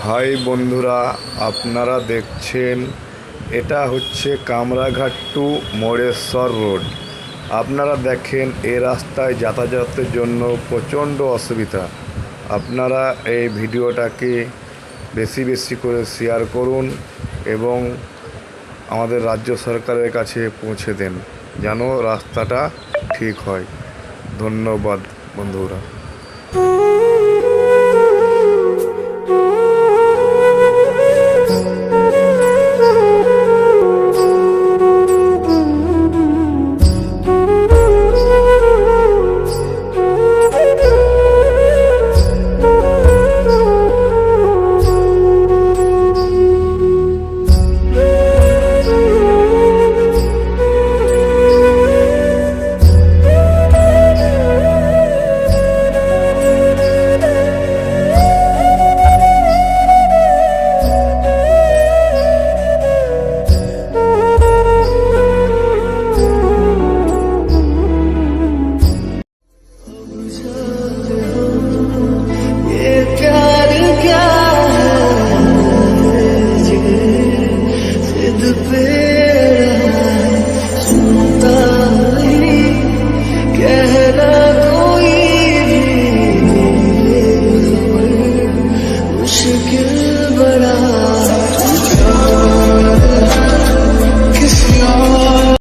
High বন্ধুরা, আপনারা দেখছেন এটা হচ্ছে কামরাঘাট টু মোরেশ্বর রোড। আপনারা দেখেন এই রাস্তায় যাতায়াতের জন্য প্রচণ্ড অসুবিধা। আপনারা এই ভিডিওটাকে বেশি বেশি করে শেয়ার করুন এবং আমাদের রাজ্য সরকারের কাছে পৌঁছে দেন যেন রাস্তাটা ঠিক হয়। ধন্যবাদ বন্ধুরা।